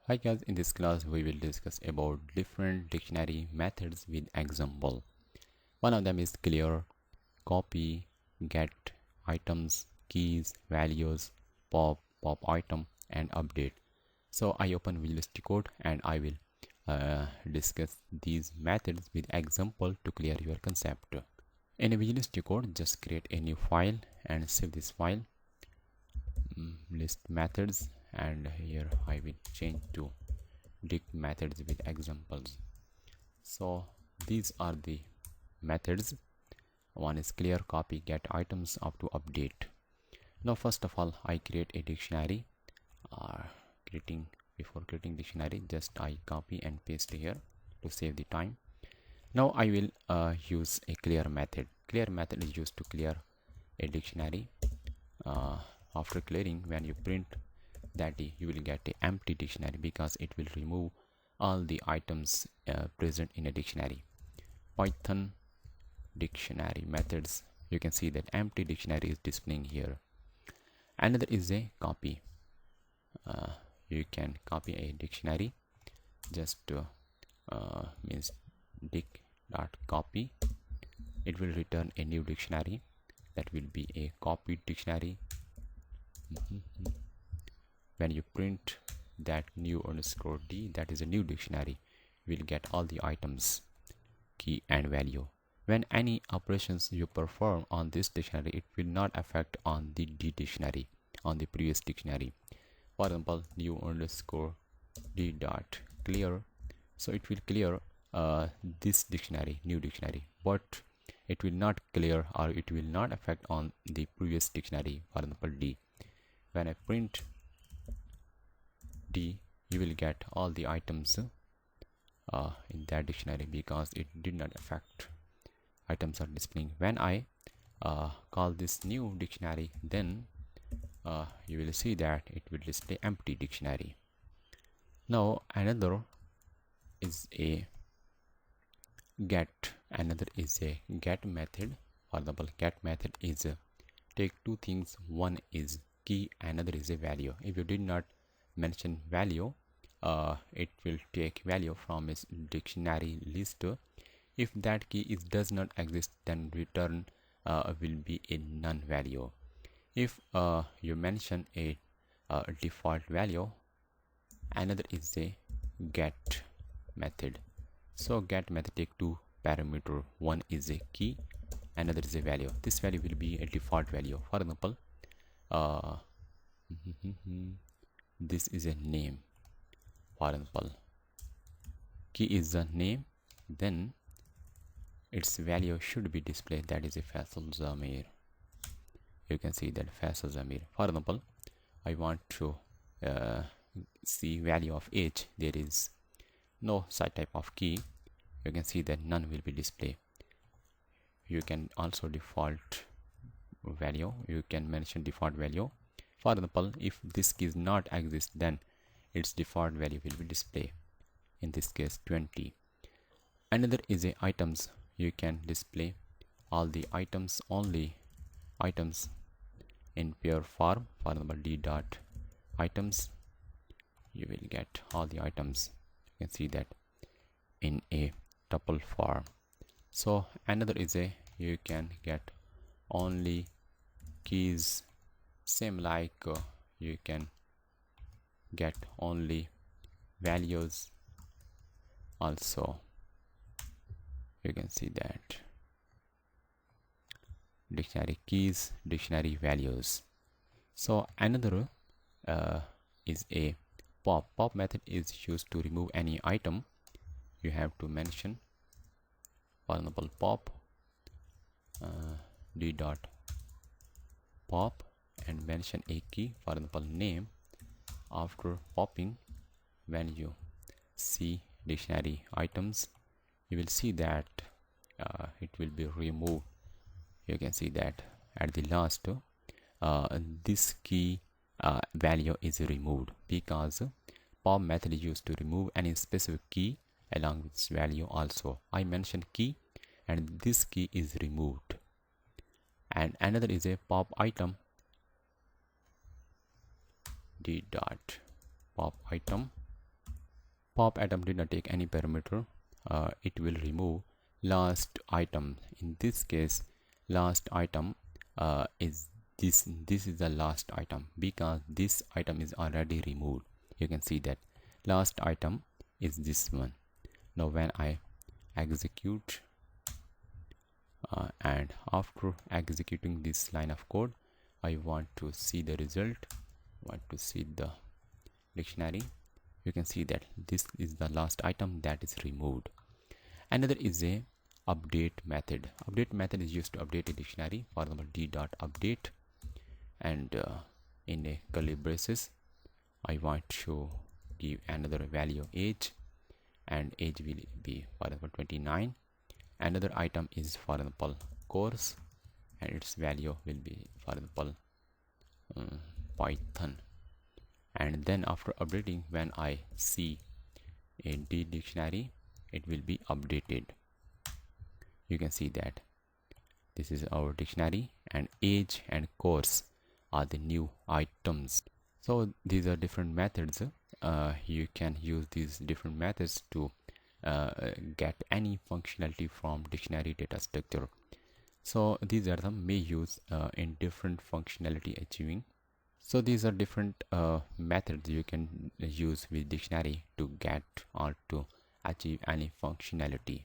Hi guys, in this class we will discuss about different dictionary methods with example. One of them is clear, copy, get, items, keys, values, pop item and update. So I open Visual Studio Code and I will discuss these methods with example to clear your concept. In a Visual Studio Code, just create a new file and save this file. List methods, and here I will change to dict methods with examples. So these are the methods. One is clear, copy, get, items, up to update. Now first of all I create a dictionary. Before creating dictionary, just I copy and paste here to save the time. Now I will use a clear method. Clear method is used to clear a dictionary. After clearing, when you print that, you will get an empty dictionary because it will remove all the items present in a dictionary. Python dictionary methods, you can see that empty dictionary is displaying here. Another is a copy. You can copy a dictionary, just means dict.copy. It will return a new dictionary, that will be a copied dictionary. When you print that new_d, that is a new dictionary, you will get all the items, key and value. When any operations you perform on this dictionary, it will not affect on the d dictionary, on the previous dictionary. For example, new_d dot clear, so it will clear this dictionary, new dictionary, but it will not clear or it will not affect on the previous dictionary, for example d. When I print d, you will get all the items in that dictionary because it did not affect. Items are displaying. When I call this new dictionary, then you will see that it will display empty dictionary. Now another is a get. Another is a get method. For example, get method is take two things. One is key, another is a value. If you did not mention value, it will take value from its dictionary list. If that key does not exist, then return will be a none value. If you mention a default value, another is a get method. So get method take two parameter. One is a key, another is a value. This value will be a default value. For example, this is a name. For example, key is the name, then its value should be displayed, that is a Faisal Zamir. You can see that Faisal Zamir. For example, I want to see value of age. There is no such type of key. You can see that none will be displayed. You can also default value. You can mention default value. For example, if this key is not exist, then its default value will be displayed. In this case 20. Another is a items. You can display all the items, only items in pure form. For example, d dot items, you will get all the items. You can see that in a tuple form. So another is a you can get only keys, same like you can get only values also. You can see that dictionary keys, dictionary values. So another is a pop method is used to remove any item. You have to mention, for example, pop d dot pop and mention a key, for example name. After popping, when you see dictionary items, you will see that it will be removed. You can see that at the last this key value is removed because pop method is used to remove any specific key along with its value also. I mentioned key and this key is removed. And another is a pop item, d dot pop item, pop atom did not take any parameter. It will remove last item. In this case, last item is this is the last item because this item is already removed. You can see that last item is this one. Now when I execute and after executing this line of code, I want to see the result, want to see the dictionary. You can see that this is the last item that is removed. Another is a update method. Update method is used to update a dictionary. For example, d.update, and in a curly braces I want to give another value age, and age will be for example 29. Another item is for example course, and its value will be for example Python. And then after updating, when I see a D dictionary, it will be updated. You can see that this is our dictionary, and age and course are the new items. So these are different methods. You can use these different methods to get any functionality from dictionary data structure. So these are the may use in different functionality achieving. So these are different methods you can use with dictionary to get or to achieve any functionality.